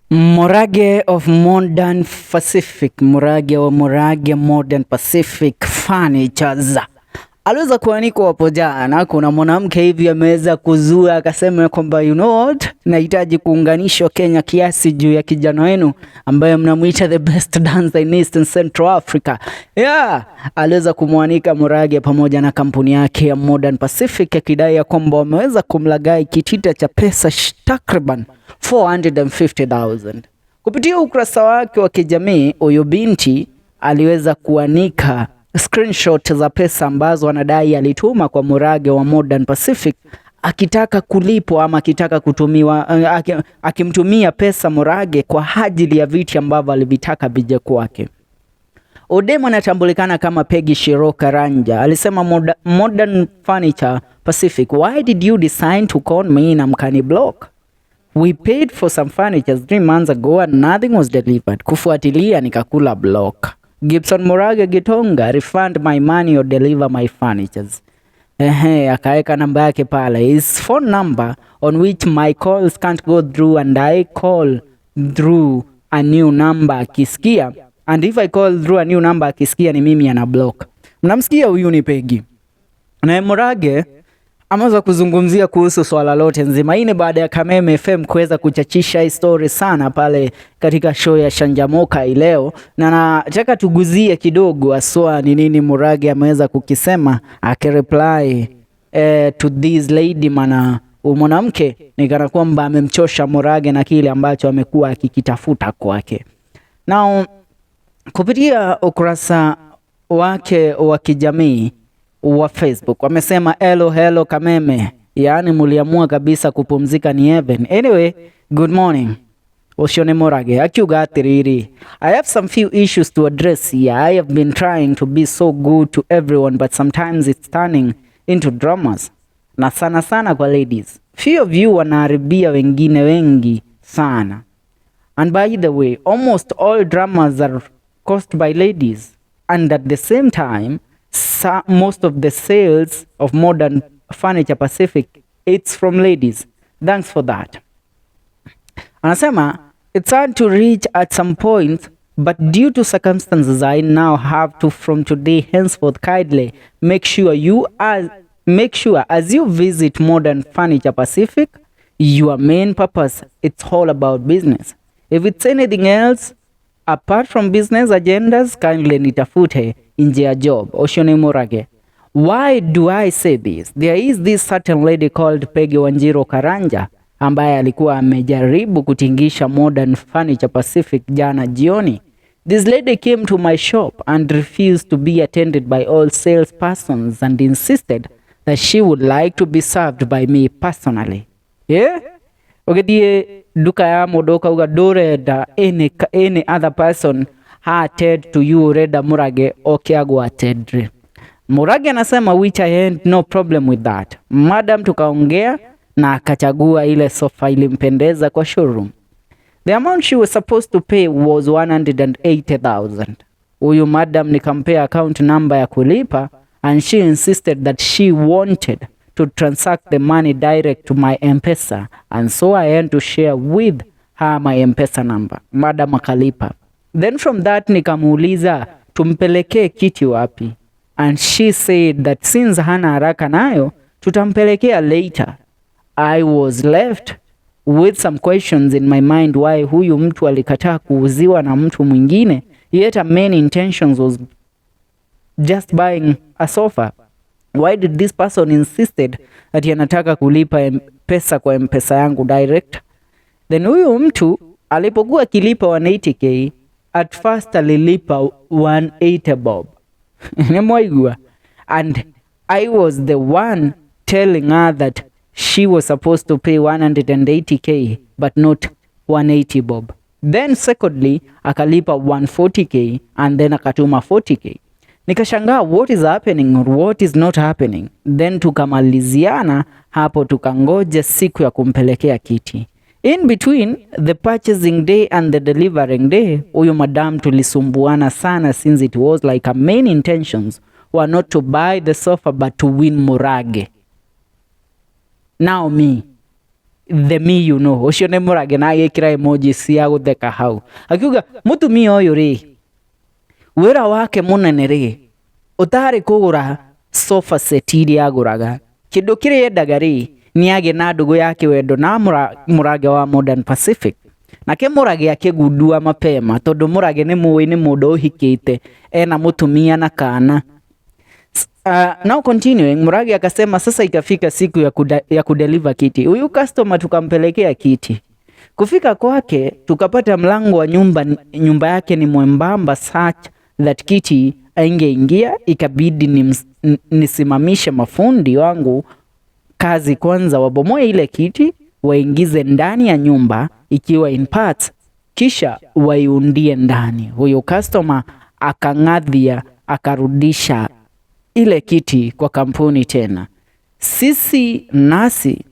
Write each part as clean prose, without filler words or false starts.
Murage of Modern Pacific, Murage Modern Pacific Furnitures aliweza kuanikwa hapo jana. Kuna mwanamke hivi ameweza kuzua akasema kwamba you know what, nahitaji kuunganishwa Kenya kiasi juu ya kijana wenu ambaye mnamuita the best dancer in Eastern Central Africa. Aliweza kumwanika Murage pamoja na kampuni yake ya Modern Pacific akidai ya kwamba wameweza kumlagai kitita cha pesa takriban 450,000. Kupitia ukurasa wake wa kijamii, huyo binti aliweza kuanika screenshot za pesa ambazo anadai alituma kwa Murage wa Modern Pacific akitaka kulipwa ama akitaka kutumiwa, akimtumia pesa Murage kwa ajili ya viti ambavyo alivitaka vije kwake. Odemo anatambulikana kama Peggy Shiro Karanja alisema Modern Furniture Pacific, why did you decide to call me na mkani block? We paid for some furniture 3 months ago and nothing was delivered. Kufuatilia nikakula block. Gibson Murage Gitonga, refund my money or deliver my furnitures. Akaeka namba yake pale. His phone number on which my calls can't go through and I call through a new number akisikia. And if I call through a new number akisikia ni mimi ana block. Mnamsikia huyu ni Peggy. Na Murage ameweza kuzungumzia kuhusu swala lote nzima. Hii ni baada ya Kameme FM kuweza kuchachisha story sana pale katika show ya Shanjamoka leo, na nataka tuguzie kidogo aswa ni nini Murage ameweza kukisema akireply to this lady. Maana mwanamke ni kana kwamba amemchosha Murage na kile ambacho amekuwa akikitafuta kwake. Now kupitia ukurasa wake wa kijamii wa Facebook wamesema hello Kameme, yaani muliamua kabisa kupumzika ni heaven. Anyway, good morning Oshone Murage akiuga atiriri, I have some few issues to address here. I have been trying to be so good to everyone but sometimes it's turning into dramas, na sana kwa ladies. Few of you wanaharibia wengine wengi sana, and by the way almost all dramas are caused by ladies, and at the same time most of the sales of Modern Furniture Pacific, it's from ladies. Thanks for that. Anasema it's hard to reach at some point, but due to circumstances I now have to from today henceforth kindly make sure as you visit Modern Furniture Pacific, your main purpose, it's all about business. If it's anything else apart from business agendas, kindly nitafute nje ya job. Oshone Murage. Why do I say this? There is this certain lady called Peggy Wanjiro Karanja ambaye alikuwa amejaribu kutingisha Modern Furniture Pacific jana jioni. This lady came to my shop and refused to be attended by all salespersons and insisted that she would like to be served by me personally. Ogedie duka ya modoka uga doreda any other person attend to you Urendà Murage okiagwa attend. Murage anasema which I had no problem with that. Madam tukaongea na akachagua ile sofa ilimpendeza kwa showroom. The amount she was supposed to pay was 180,000. Huyu madam nikampea account number ya kulipa and she insisted that she wanted to transact the money direct to my M-Pesa, and so I had to share with her my M-Pesa number. Madam akalipa. Then from that nikamuuliza tumpelekee kiti wapi, and she said that since hana haraka nayo tutampelekea later. I was left with some questions in my mind why huyu mtu alikataa kuuziwa na mtu mwingine, yet her main intentions was just buying a sofa. Why did this person insisted that anataka kulipa pesa kwa M-Pesa yangu direct? Then huyu mtu alipokuwa kilipa 180k, at first alilipa 180 bob. Nemwaigua. And I was the one telling her that she was supposed to pay 180k but not 180 bob. Then secondly akalipa 140k and then akatuma 40k. Nikashangaa what is happening or what is not happening. Then tukamaliziana hapo, tukangoja siku ya kumpelekea kiti. In between the purchasing day and the delivering day, huyo madam tulisumbuana sana since it was like her main intentions were not to buy the sofa but to win Murage. Now me, the me you know ucio nĩ Murage na agĩkĩra emoji cia gũtheka hau akiuga mũtumia ũyũ rĩ wĩra wake mũnene rĩ ũtarĩ kũgũra sofa set iria agũraga kĩndũ kĩrĩa endaga rĩ nĩ agĩ na ndũgũ yake wendo na Murage wa Modern Pacific nake Murage akĩgundua mapema tondũ Murage nĩ mũndũ ũhikĩte ena mũtumia na kana. Now continuing, Murage akasema sasa ikafika siku ya kudeliver kiti. Huyu customer tukampelekea kiti. Kufika kwake tukapata mlango wa nyumba yake ni mwembamba such that kiti haingeingia, ikabidi nisimamishe mafundi wangu kazi kwanza wabomoe ile kiti waingize ndani ya nyumba ikiwa in parts kisha waiundie ndani. Huyu customer akang'adhia akarudisha ile kiti kwa kampuni tena. Sisi nasi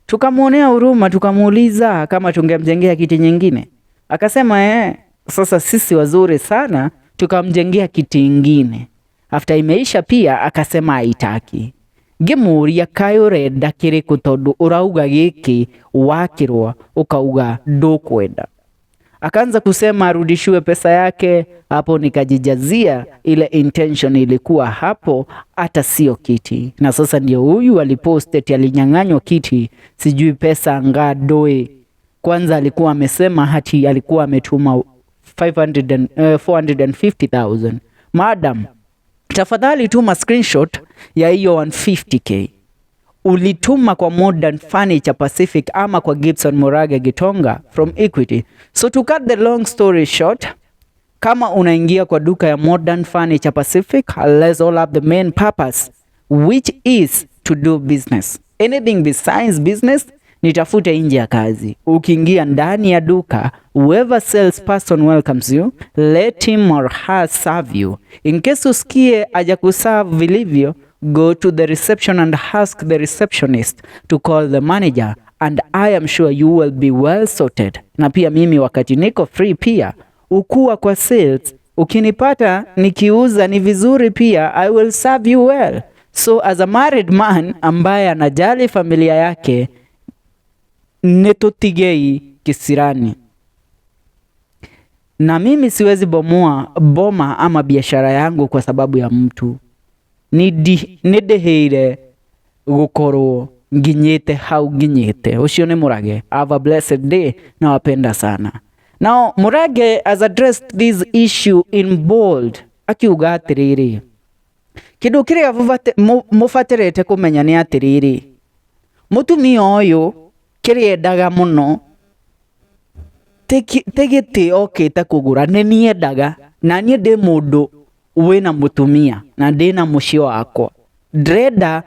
tukamwonea huruma tukamuuliza kama tungemjengea kiti nyingine. Akasema sasa sisi wazuri sana tukamjengea kiti ingine. After imeisha pia akasema haitaki. Ngimuria kaĩ ũrenda kĩrĩkũ tondũ ũrauga gĩkĩ wakĩrwa ũkauga ndũkwenda. Akaanza kusema arudishiwe pesa yake. Hapo nikajijazia ile intention ilikuwa hapo hata sio kiti. Na sasa ndio huyu alipost eti alinyang'anywa kiti sijui pesa ngadoe. Kwanza alikuwa amesema hati alikuwa ametuma 450,000. Madam, tafadhali tuma screenshot ya hiyo 150k. Ulituma kwa Modern Furniture Pacific ama kwa Gibson Murage Gitonga from Equity. So to cut the long story short, kama unaingia kwa duka ya Modern Furniture Pacific, let's all have the main purpose which is to do business. Anything besides business nitafute nje ya kazi. Ukiingia ndani ya duka, whoever salesperson welcomes you, let him or her serve you. In case usikie hajakuserve vilivyo, go to the reception and ask the receptionist to call the manager and I am sure you will be well sorted. Na pia mimi wakati niko free pia ukua kwa sales, ukinipata nikiuza ni vizuri pia I will serve you well. So as a married man ambaye anajali familia yake, nitutigei kisirani. Na mimi siwezi boma ama biashara yangu kwa sababu ya mtu. Nideheire gukorwo nginyite hau nginyite. Ucio ni Murage. Have a blessed day na wapenda sana. Now Murage has addressed this issue in bold. Akiuga atiriri, kindu kiria mufatirite kumenya ni atiriri, mutumia uyu kiriendaga muno tegete okite kugura ni niendaga na nie ndi mundu wina mutumia na ndina muciĩ wakwa ndrenda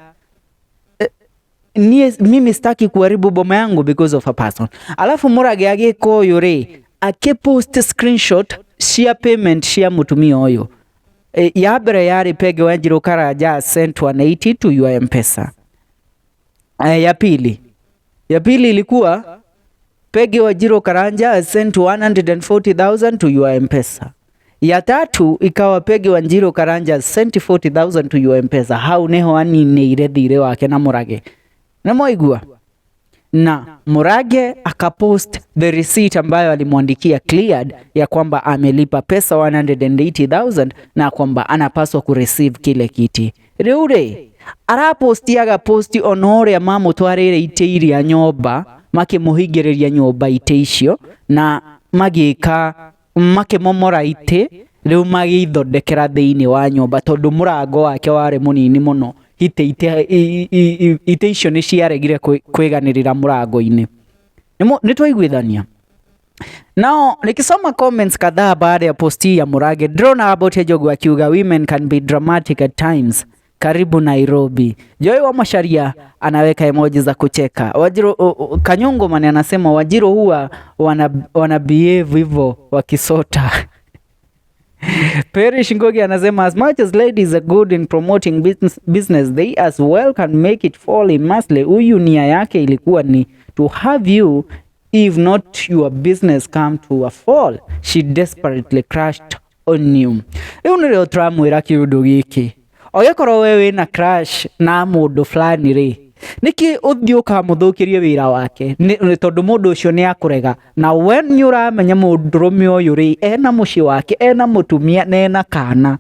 mimi sitaki kuharibu boma yangu because of a person. Alafu Murage agika uyu ri akipost screenshot cia payment cia mutumia uyu. Ya mbere yari Pege Wanjiru Karanja sent 180 to your M-Pesa. Ya pili ilikuwa Pege Wanjiru Karanja sent 140,000 to your M-Pesa. Ya tatu ikawa Pege Wanjiru Karanja sent 40,000 to your M-Pesa. Hau neho aninĩire thirĩ wake na Murage. Na moigua. Na Murage akapost the receipt ambayo alimwandikia cleared ya kwamba amelipa pesa 180,000 na kwamba anapaswa kureceive kile kiti. Riure arapostiaga posti onore mamutwarire ite iria nyomba makimuhingiriria nyomba ite icio na magika makimomora ite riu magithondekera thiini wa nyomba tondu murango wake wari munini muno. Ite icio ni ciaregire kwiganirira murango-ini. Nitwaiguithania. Now nikisoma comments kadhaa baada ya posti ya Murage, drone about Njogu akiuga women can be dramatic at times. Karibu Nairobi. Joy wa Masharia anaweka emoji za kucheka. Wajiro Kanyongo mane anasema Wajiro huwa wana behave hivyo wakisota. Perish Ngogi anasema as much as ladies are good in promoting business, they as well can make it fall in masle. Huyu nia yake ilikuwa ni to have you if not your business come to a fall. She desperately crashed on you. Riu nĩrĩo tũramwĩra kĩũndũ gĩkĩ. Ogekorwo wewe na crash na mũndũ fulani ri, niki uthio ka muthukirie wira wake ni tondu mundu ucio ni akurega na we ni uramenya mundurume uyu ri ena muciĩ wake ena mutumia na ena kana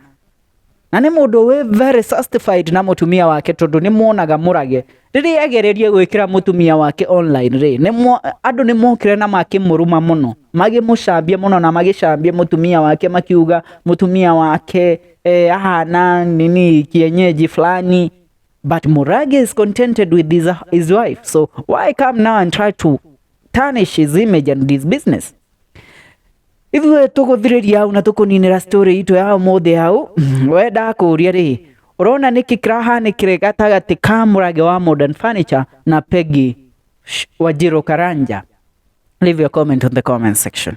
na ni mundu we very satisfied na mutumia wake tondu ni muonaga Murage riri agererie gwikira mutumia wake online ri andu ni mokire na makimuruma muno magimucambia muno na magicambia mutumia wake makiuga mutumia wake ahana nini kienyeji fulani. But Murage is contented with his wife. So why come now and try to tarnish his image and his business? If we tuguthiriria au na tukuninira story itu ya mothe au wenda kuria ri urona niki kirahanikire gatagati ka Murage wa Modern Furniture na Peggy Wanjiru Karanja. Leave your comment on the comment section.